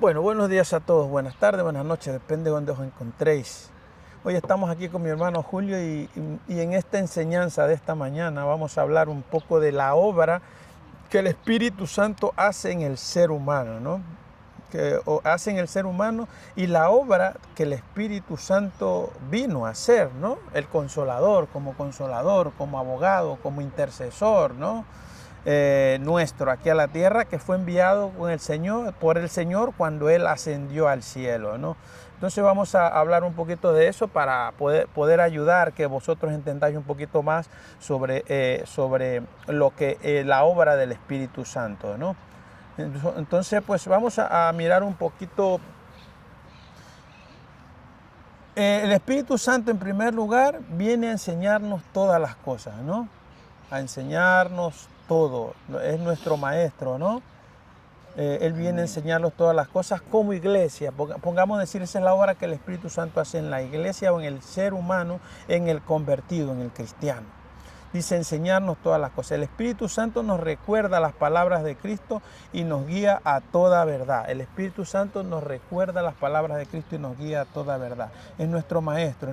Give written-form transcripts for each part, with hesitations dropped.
Bueno, buenos días a todos, buenas tardes, buenas noches, depende de donde os encontréis. Hoy estamos aquí con mi hermano Julio y en esta enseñanza de esta mañana vamos a hablar un poco de la obra que el Espíritu Santo hace en el ser humano, ¿no? Hace en el ser humano y la obra que el Espíritu Santo vino a hacer, ¿no? El consolador, como abogado, como intercesor, ¿no? Nuestro aquí a la tierra, que fue enviado por el Señor cuando Él ascendió al cielo, ¿no? Entonces vamos a hablar un poquito de eso para poder ayudar que vosotros entendáis un poquito más sobre lo que la obra del Espíritu Santo, ¿no? Entonces pues vamos a mirar un poquito. El Espíritu Santo en primer lugar viene a enseñarnos todas las cosas, ¿no? A enseñarnos todo, es nuestro maestro, ¿no? Él viene a enseñarnos todas las cosas como iglesia. Pongamos decir, esa es la obra que el Espíritu Santo hace en la iglesia o en el ser humano, en el convertido, en el cristiano. Dice enseñarnos todas las cosas. El Espíritu Santo nos recuerda las palabras de Cristo y nos guía a toda verdad. El Espíritu Santo nos recuerda las palabras de Cristo y nos guía a toda verdad. Es nuestro maestro,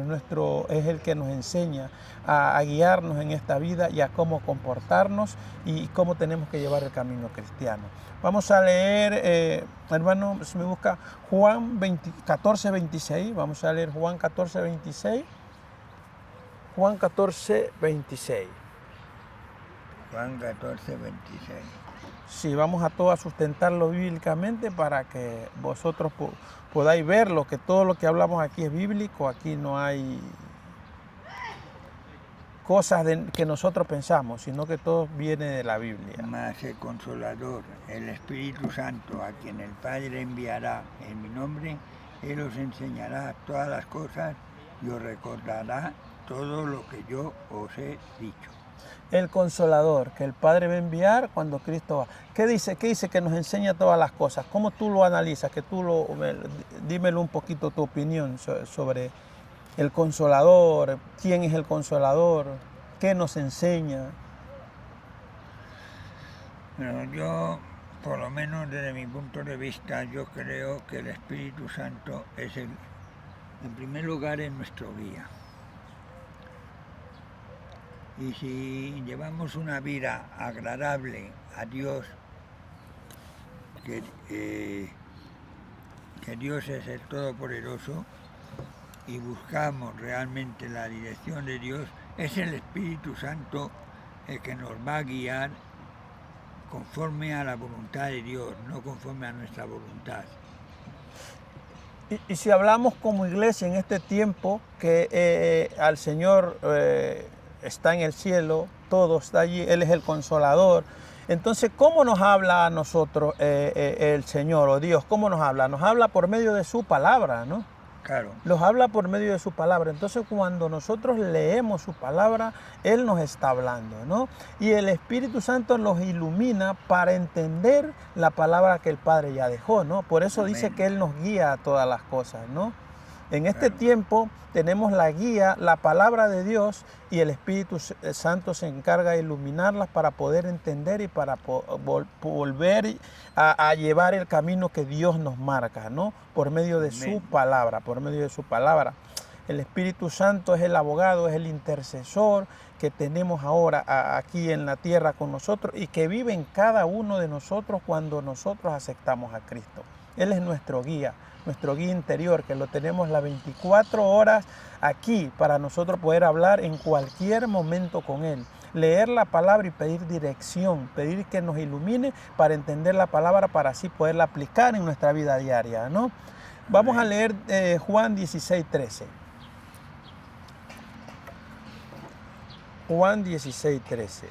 es el que nos enseña a guiarnos en esta vida y a cómo comportarnos y cómo tenemos que llevar el camino cristiano. Vamos a leer, hermano, si me busca Juan 14, 26. Vamos a leer Juan 14, 26. Juan 14, 26. Juan 14, 26. Sí, vamos a todo a sustentarlo bíblicamente para que vosotros podáis ver que todo lo que hablamos aquí es bíblico. Aquí no hay cosas que nosotros pensamos, sino que todo viene de la Biblia. Mas el Consolador, el Espíritu Santo, a quien el Padre enviará en mi nombre, Él os enseñará todas las cosas y os recordará todo lo que yo os he dicho. El Consolador que el Padre va a enviar cuando Cristo va. ¿Qué dice? ¿Qué dice? Que nos enseña todas las cosas. ¿Cómo tú lo analizas? Dímelo un poquito tu opinión sobre el Consolador. ¿Quién es el Consolador? ¿Qué nos enseña? Bueno, yo, por lo menos desde mi punto de vista, yo creo que el Espíritu Santo en primer lugar, es nuestro guía. Y si llevamos una vida agradable a Dios, que Dios es el Todopoderoso, y buscamos realmente la dirección de Dios, es el Espíritu Santo el que nos va a guiar conforme a la voluntad de Dios, no conforme a nuestra voluntad. Y si hablamos como iglesia en este tiempo, que al Señor está en el cielo, todo está allí, Él es el Consolador. Entonces, ¿cómo nos habla a nosotros el Señor o Dios? ¿Cómo nos habla? Nos habla por medio de su palabra, ¿no? Claro. Los habla por medio de su palabra. Entonces, cuando nosotros leemos su palabra, Él nos está hablando, ¿no? Y el Espíritu Santo nos ilumina para entender la palabra que el Padre ya dejó, ¿no? Por eso Amén. dice que Él nos guía a todas las cosas, ¿no? En este tiempo tenemos la guía, la palabra de Dios, y el Espíritu Santo se encarga de iluminarlas para poder entender y para volver a llevar el camino que Dios nos marca, ¿no? Por medio de su palabra, por medio de su palabra. El Espíritu Santo es el abogado, es el intercesor que tenemos ahora aquí en la tierra con nosotros y que vive en cada uno de nosotros cuando nosotros aceptamos a Cristo. Él es nuestro guía interior, que lo tenemos las 24 horas aquí para nosotros poder hablar en cualquier momento con Él. Leer la palabra y pedir dirección, pedir que nos ilumine para entender la palabra, para así poderla aplicar en nuestra vida diaria, ¿no? Vamos a leer Juan 16, 13. Juan 16, 13.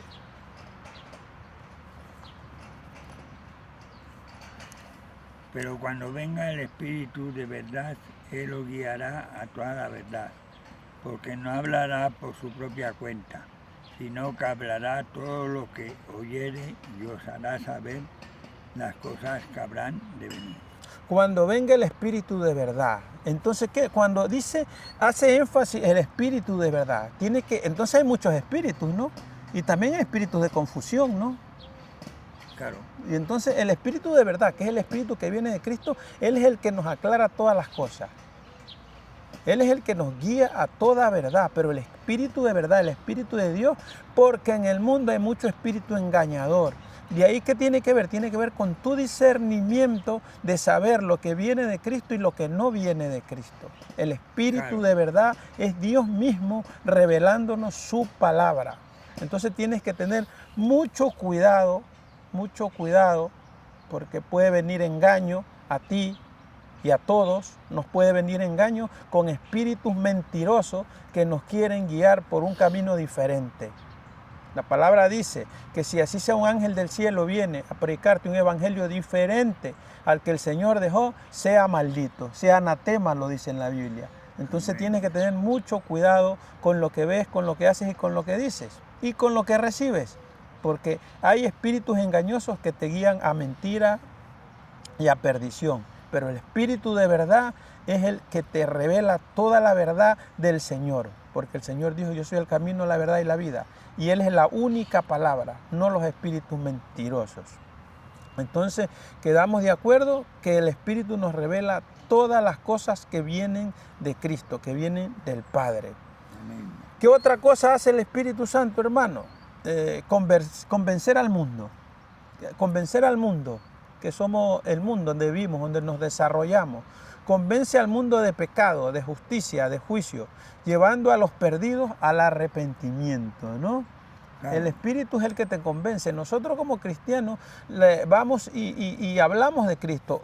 Pero cuando venga el Espíritu de verdad, Él os guiará a toda la verdad, porque no hablará por su propia cuenta, sino que hablará todo lo que oyere y os hará saber las cosas que habrán de venir. Cuando venga el Espíritu de verdad, entonces, ¿qué? Cuando hace énfasis el Espíritu de verdad, entonces hay muchos espíritus, ¿no? Y también hay espíritus de confusión, ¿no? Claro. Y entonces el Espíritu de verdad, que es el Espíritu que viene de Cristo, Él es el que nos aclara todas las cosas. Él es el que nos guía a toda verdad, pero el Espíritu de verdad, el Espíritu de Dios, porque en el mundo hay mucho espíritu engañador. De ahí, ¿qué tiene que ver? Tiene que ver con tu discernimiento de saber lo que viene de Cristo y lo que no viene de Cristo. El Espíritu de verdad es Dios mismo revelándonos su palabra. Entonces tienes que tener mucho cuidado, porque puede venir engaño a ti y a todos. Nos puede venir engaño con espíritus mentirosos que nos quieren guiar por un camino diferente. La palabra dice que si así sea un ángel del cielo viene a predicarte un evangelio diferente al que el Señor dejó, sea maldito, sea anatema, lo dice en la Biblia. Entonces tienes que tener mucho cuidado con lo que ves, con lo que haces y con lo que dices y con lo que recibes, porque hay espíritus engañosos que te guían a mentira y a perdición, pero el Espíritu de verdad es el que te revela toda la verdad del Señor, porque el Señor dijo: yo soy el camino, la verdad y la vida, y Él es la única palabra, no los espíritus mentirosos. Entonces quedamos de acuerdo que el Espíritu nos revela todas las cosas que vienen de Cristo, que vienen del Padre. Amén. ¿Qué otra cosa hace el Espíritu Santo, hermano? Convencer al mundo. Convencer al mundo, que somos el mundo donde vivimos, donde nos desarrollamos. Convence al mundo de pecado, de justicia, de juicio, llevando a los perdidos al arrepentimiento, ¿no? Claro. El Espíritu es el que te convence. Nosotros como cristianos vamos y hablamos de Cristo,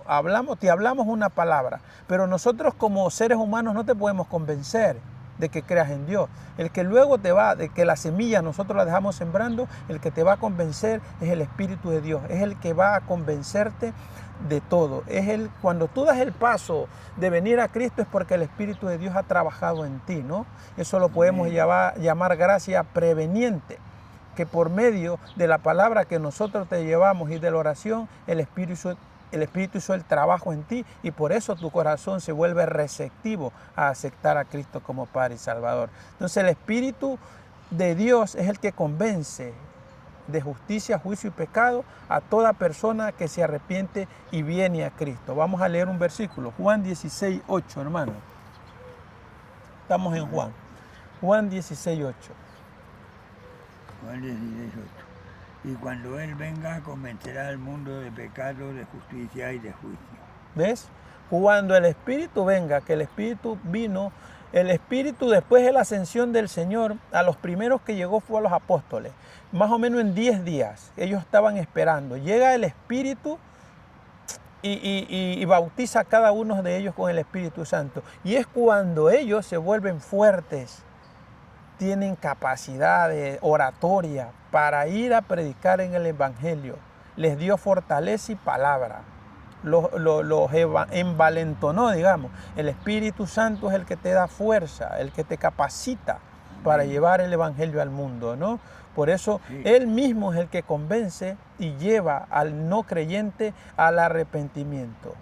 te hablamos una palabra, pero nosotros como seres humanos no te podemos convencer de que creas en Dios. El que luego de que la semilla nosotros la dejamos sembrando, el que te va a convencer es el Espíritu de Dios, es el que va a convencerte de todo. Cuando tú das el paso de venir a Cristo es porque el Espíritu de Dios ha trabajado en ti, ¿no? Eso lo podemos llamar gracia preveniente, que por medio de la palabra que nosotros te llevamos y de la oración, el Espíritu hizo el trabajo en ti y por eso tu corazón se vuelve receptivo a aceptar a Cristo como Padre y Salvador. Entonces el Espíritu de Dios es el que convence de justicia, juicio y pecado a toda persona que se arrepiente y viene a Cristo. Vamos a leer un versículo, Juan 16, 8, hermano. Estamos en Juan 16, 8. Juan 16, 8. Y cuando Él venga, convencerá al mundo de pecado, de justicia y de juicio. ¿Ves? Cuando el Espíritu venga, que el Espíritu vino, el Espíritu después de la ascensión del Señor, a los primeros que llegó fue a los apóstoles. Más o menos en 10 días, ellos estaban esperando. Llega el Espíritu y bautiza a cada uno de ellos con el Espíritu Santo. Y es cuando ellos se vuelven fuertes, tienen capacidad de oratoria para ir a predicar en el Evangelio. Les dio fortaleza y palabra. Los envalentonó, digamos. El Espíritu Santo es el que te da fuerza, el que te capacita para llevar el Evangelio al mundo, ¿no? Por eso Él mismo es el que convence y lleva al no creyente al arrepentimiento,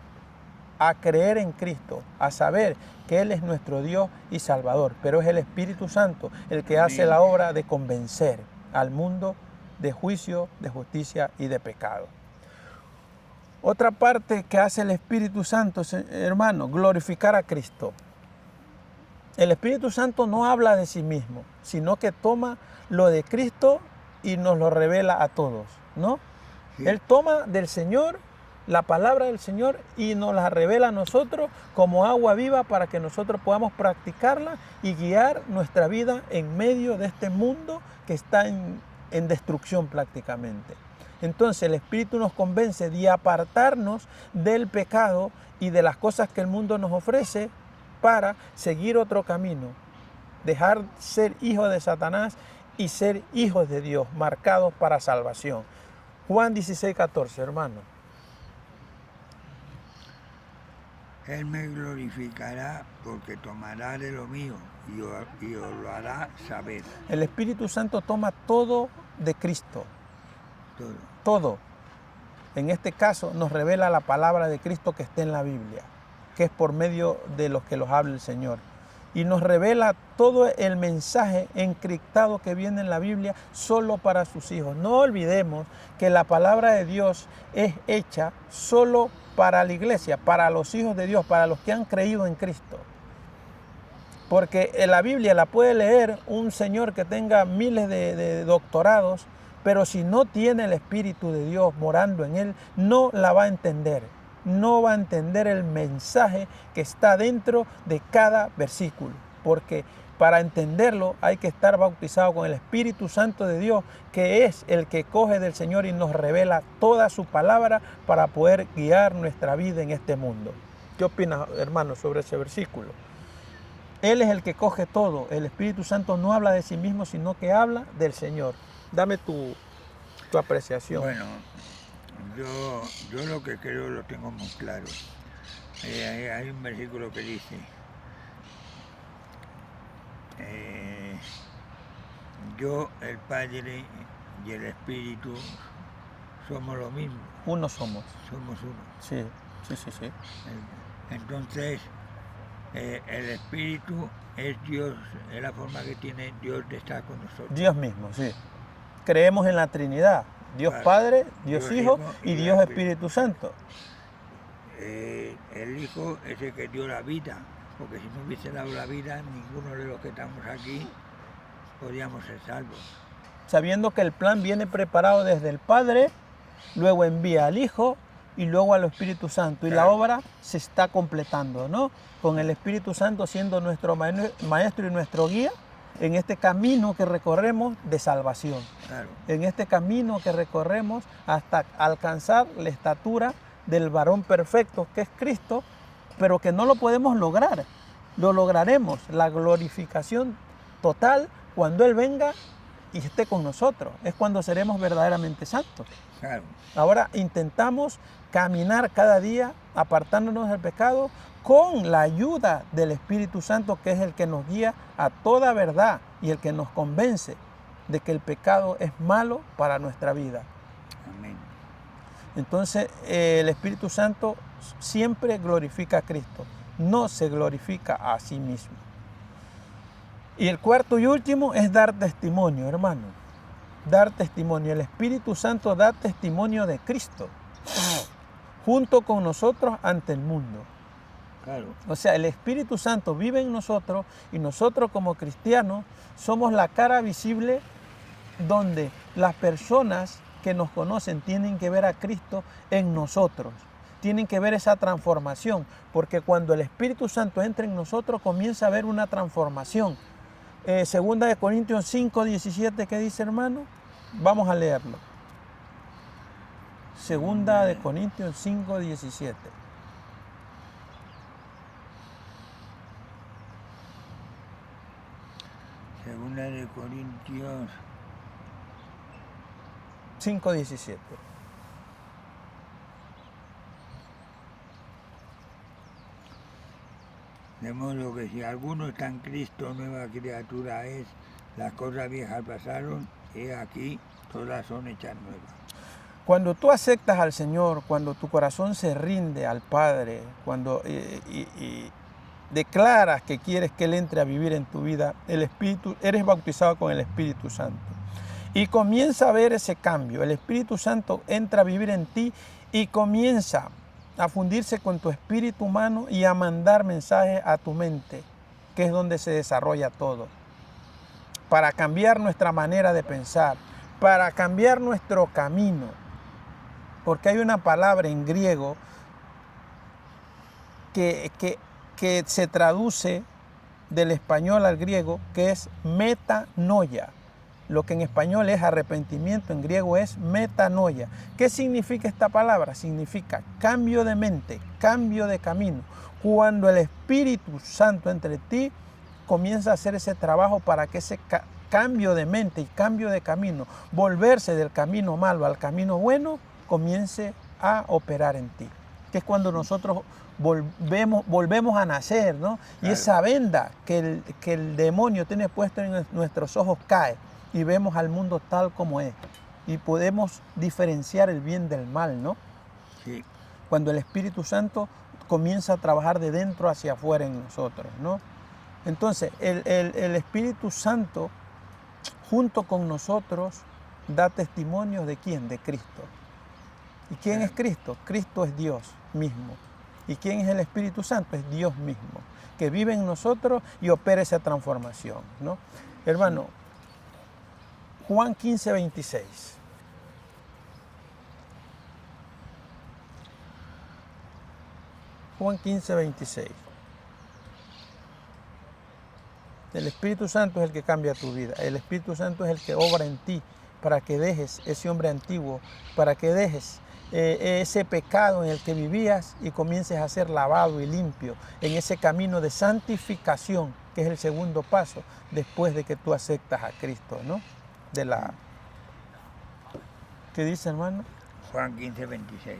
a creer en Cristo, a saber que Él es nuestro Dios y Salvador. Pero es el Espíritu Santo el que hace la obra de convencer al mundo de juicio, de justicia y de pecado. Otra parte que hace el Espíritu Santo, hermano, glorificar a Cristo. El Espíritu Santo no habla de sí mismo, sino que toma lo de Cristo y nos lo revela a todos, ¿no? Sí. Él toma del Señor la palabra del Señor y nos la revela a nosotros como agua viva para que nosotros podamos practicarla y guiar nuestra vida en medio de este mundo que está en destrucción prácticamente. Entonces el Espíritu nos convence de apartarnos del pecado y de las cosas que el mundo nos ofrece para seguir otro camino, dejar ser hijos de Satanás y ser hijos de Dios, marcados para salvación. Juan 16, 14, hermano. Él me glorificará porque tomará de lo mío y os lo hará saber. El Espíritu Santo toma todo de Cristo. Todo. En este caso nos revela la palabra de Cristo que está en la Biblia, que es por medio de los que los habla el Señor. y nos revela todo el mensaje encriptado que viene en la Biblia solo para sus hijos. No olvidemos que la palabra de Dios es hecha solo para la iglesia, para los hijos de Dios, para los que han creído en Cristo. Porque en la Biblia la puede leer un señor que tenga miles de doctorados, pero si no tiene el Espíritu de Dios morando en él, no la va a entender. No va a entender el mensaje que está dentro de cada versículo. Porque para entenderlo hay que estar bautizado con el Espíritu Santo de Dios, que es el que coge del Señor y nos revela toda su palabra para poder guiar nuestra vida en este mundo. ¿Qué opinas, hermano, sobre ese versículo? Él es el que coge todo. El Espíritu Santo no habla de sí mismo, sino que habla del Señor. Dame tu apreciación. Bueno, yo lo que creo lo tengo muy claro. Hay un versículo que dice, yo, el Padre y el Espíritu somos lo mismo. Uno somos. Somos uno. Sí. Entonces, el Espíritu es Dios, es la forma que tiene Dios de estar con nosotros. Dios mismo, sí. Creemos en la Trinidad. Dios Claro. Padre, Dios Dios Hijo Hijo y y Dios el Espíritu Santo. El Hijo es el que dio la vida, porque si no hubiese dado la vida, ninguno de los que estamos aquí podíamos ser salvos. Sabiendo que el plan viene preparado desde el Padre, luego envía al Hijo y luego al Espíritu Santo. Y la Claro. obra se está completando, ¿no? Con el Espíritu Santo siendo nuestro maestro y nuestro guía en este camino que recorremos de salvación. Claro. En este camino que recorremos hasta alcanzar la estatura del varón perfecto que es Cristo, pero que no lo podemos lograr. Lo lograremos, la glorificación total, cuando Él venga y esté con nosotros. Es cuando seremos verdaderamente santos. Claro. Ahora intentamos caminar cada día apartándonos del pecado con la ayuda del Espíritu Santo, que es el que nos guía a toda verdad y el que nos convence de que el pecado es malo para nuestra vida. Amén. Entonces el Espíritu Santo siempre glorifica a Cristo, no se glorifica a sí mismo. Y el cuarto y último es dar testimonio, hermano. Dar testimonio. El Espíritu Santo da testimonio de Cristo junto con nosotros ante el mundo. Claro. O sea, el Espíritu Santo vive en nosotros y nosotros como cristianos somos la cara visible donde las personas que nos conocen tienen que ver a Cristo en nosotros. Tienen que ver esa transformación, porque cuando el Espíritu Santo entra en nosotros comienza a haber una transformación. Segunda de Corintios 5, 17, ¿qué dice, hermano? Vamos a leerlo. Segunda de Corintios 5, 17. Segunda de Corintios 5, 17. De modo que si alguno está en Cristo, nueva criatura es, las cosas viejas pasaron, y aquí todas son hechas nuevas. Cuando tú aceptas al Señor, cuando tu corazón se rinde al Padre, cuando y declaras que quieres que Él entre a vivir en tu vida, el Espíritu, eres bautizado con el Espíritu Santo. Y comienza a ver ese cambio. El Espíritu Santo entra a vivir en ti y comienza a fundirse con tu espíritu humano y a mandar mensajes a tu mente, que es donde se desarrolla todo. Para cambiar nuestra manera de pensar, para cambiar nuestro camino. Porque hay una palabra en griego que se traduce del español al griego, que es metanoia. Lo que en español es arrepentimiento, en griego es metanoia. ¿Qué significa esta palabra? Significa cambio de mente, cambio de camino. Cuando el Espíritu Santo entre ti comienza a hacer ese trabajo para que ese cambio de mente y cambio de camino, volverse del camino malo al camino bueno, comience a operar en ti. Que es cuando nosotros volvemos a nacer, ¿no? Claro. Y esa venda que el demonio tiene puesta en nuestros ojos cae y vemos al mundo tal como es. Y podemos diferenciar el bien del mal, ¿no? Sí. Cuando el Espíritu Santo comienza a trabajar de dentro hacia afuera en nosotros, ¿no? Entonces, el Espíritu Santo, junto con nosotros, da testimonio de quién, de Cristo. ¿Y quién es Cristo? Cristo es Dios mismo. ¿Y quién es el Espíritu Santo? Es Dios mismo, que vive en nosotros y opera esa transformación, ¿no? Hermano, Juan 15, 26. Juan 15, 26. El Espíritu Santo es el que cambia tu vida. El Espíritu Santo es el que obra en ti para que dejes ese hombre antiguo, para que dejes ese pecado en el que vivías y comiences a ser lavado y limpio en ese camino de santificación, que es el segundo paso después de que tú aceptas a Cristo, ¿no? ¿Qué dice, hermano? Juan 15, 26.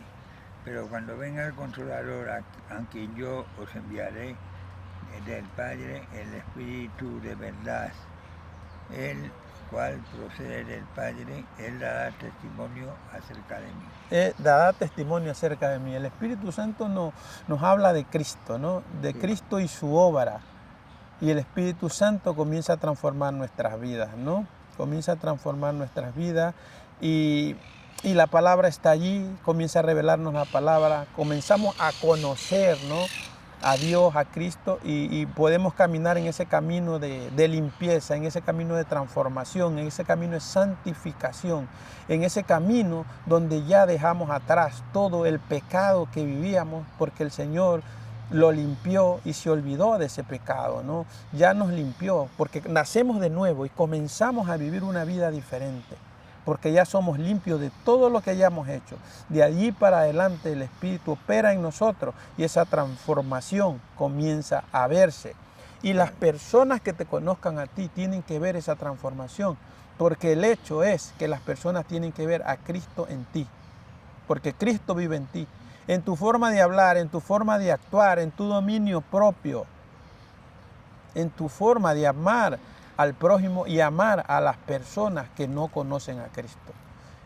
Pero cuando venga el Consolador, a quien yo os enviaré del Padre, el Espíritu de verdad, el cual procede del Padre, Él dará testimonio acerca de mí. Dará testimonio acerca de mí. El Espíritu Santo nos habla de Cristo, ¿no? De Cristo y su obra. Y el Espíritu Santo comienza a transformar nuestras vidas, ¿no? Comienza a transformar nuestras vidas y la palabra está allí, comienza a revelarnos la palabra, comenzamos a conocer, ¿no?, a Dios, a Cristo, y podemos caminar en ese camino de limpieza, en ese camino de transformación, en ese camino de santificación, en ese camino donde ya dejamos atrás todo el pecado que vivíamos, porque el Señor lo limpió y se olvidó de ese pecado, ¿no? Ya nos limpió, porque nacemos de nuevo y comenzamos a vivir una vida diferente, porque ya somos limpios de todo lo que hayamos hecho. De allí para adelante el Espíritu opera en nosotros y esa transformación comienza a verse. Y las personas que te conozcan a ti tienen que ver esa transformación, porque el hecho es que las personas tienen que ver a Cristo en ti, porque Cristo vive en ti, en tu forma de hablar, en tu forma de actuar, en tu dominio propio, en tu forma de amar al prójimo y amar a las personas que no conocen a Cristo.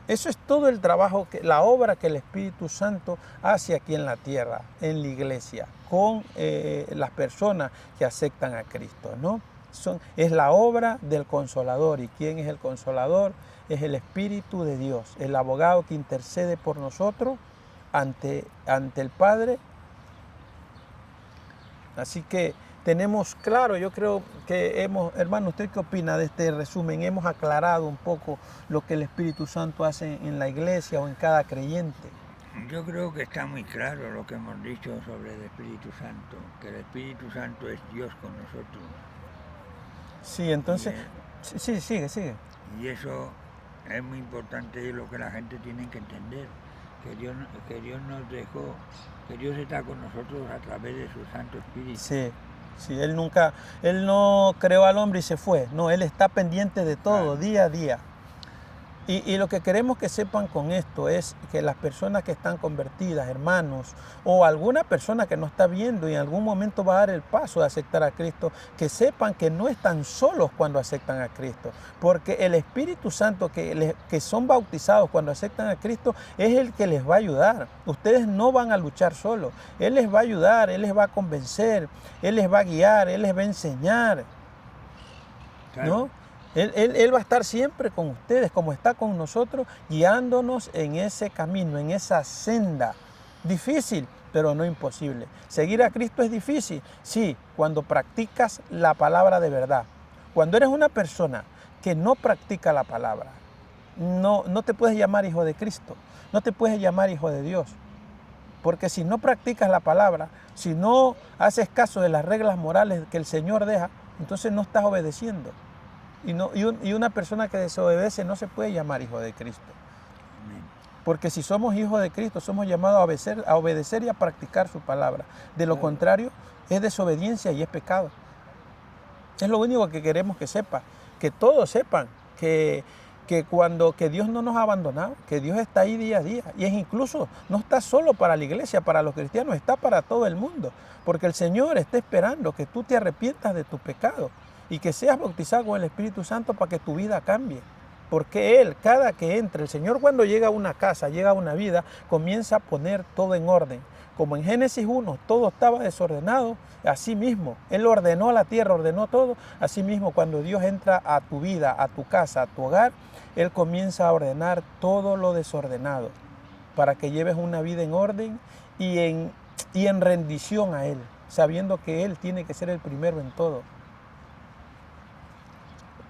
Eso es todo el trabajo, la obra que el Espíritu Santo hace aquí en la tierra, en la iglesia, con las personas que aceptan a Cristo, ¿no? Es la obra del Consolador. ¿Y quién es el Consolador? Es el Espíritu de Dios, el abogado que intercede por nosotros ante el Padre. Así que tenemos claro, yo creo que hermano, ¿usted qué opina de este resumen? Hemos aclarado un poco lo que el Espíritu Santo hace en la iglesia o en cada creyente. Yo creo que está muy claro lo que hemos dicho sobre el Espíritu Santo, que el Espíritu Santo es Dios con nosotros. Sí, entonces, sí, sigue. Y eso es muy importante y lo que la gente tiene que entender, que Dios nos dejó, que Dios está con nosotros a través de su Santo Espíritu. Sí, Él no creó al hombre y se fue. No, Él está pendiente de todo, día a día. Y lo que queremos que sepan con esto es que las personas que están convertidas, hermanos, o alguna persona que no está viendo y en algún momento va a dar el paso de aceptar a Cristo, que sepan que no están solos cuando aceptan a Cristo, porque el Espíritu Santo que son bautizados cuando aceptan a Cristo es el que les va a ayudar. Ustedes no van a luchar solos. Él les va a ayudar, Él les va a convencer, Él les va a guiar, Él les va a enseñar, ¿no? Él va a estar siempre con ustedes, como está con nosotros, guiándonos en ese camino, en esa senda. Difícil, pero no imposible. Seguir a Cristo es difícil, sí, cuando practicas la palabra de verdad. Cuando eres una persona que no practica la palabra, no te puedes llamar hijo de Cristo, no te puedes llamar hijo de Dios. Porque si no practicas la palabra, si no haces caso de las reglas morales que el Señor deja, entonces no estás obedeciendo. Y una persona que desobedece no se puede llamar hijo de Cristo. Porque si somos hijos de Cristo, somos llamados a obedecer y a practicar su palabra. De lo contrario, es desobediencia y es pecado. Es lo único que queremos que sepan, que todos sepan que Dios no nos ha abandonado, que Dios está ahí día a día. Y es incluso, no está solo para la iglesia, para los cristianos, está para todo el mundo. Porque el Señor está esperando que tú te arrepientas de tu pecado y que seas bautizado con el Espíritu Santo para que tu vida cambie. Porque Él, cada que entra, el Señor cuando llega a una casa, llega a una vida, comienza a poner todo en orden. Como en Génesis 1 todo estaba desordenado, así mismo, Él ordenó la tierra, ordenó todo. Así mismo, cuando Dios entra a tu vida, a tu casa, a tu hogar, Él comienza a ordenar todo lo desordenado para que lleves una vida en orden y en rendición a Él, sabiendo que Él tiene que ser el primero en todo.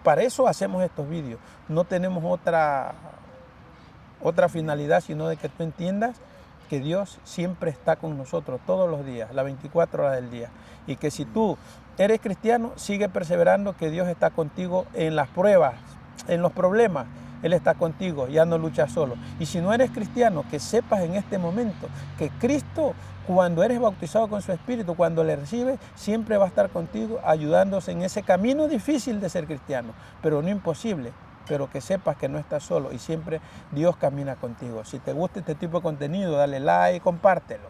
Para eso hacemos estos vídeos. No tenemos otra finalidad, sino de que tú entiendas que Dios siempre está con nosotros todos los días, las 24 horas del día. Y que si tú eres cristiano, sigue perseverando, que Dios está contigo en las pruebas, en los problemas. Él está contigo, ya no luchas solo. Y si no eres cristiano, que sepas en este momento que Cristo, cuando eres bautizado con su Espíritu, cuando le recibes, siempre va a estar contigo, ayudándose en ese camino difícil de ser cristiano, pero no imposible. Pero que sepas que no estás solo y siempre Dios camina contigo. Si te gusta este tipo de contenido, dale like, compártelo.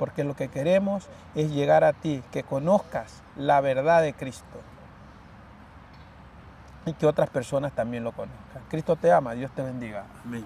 Porque lo que queremos es llegar a ti, que conozcas la verdad de Cristo. Y que otras personas también lo conozcan. Cristo te ama, Dios te bendiga. Amén.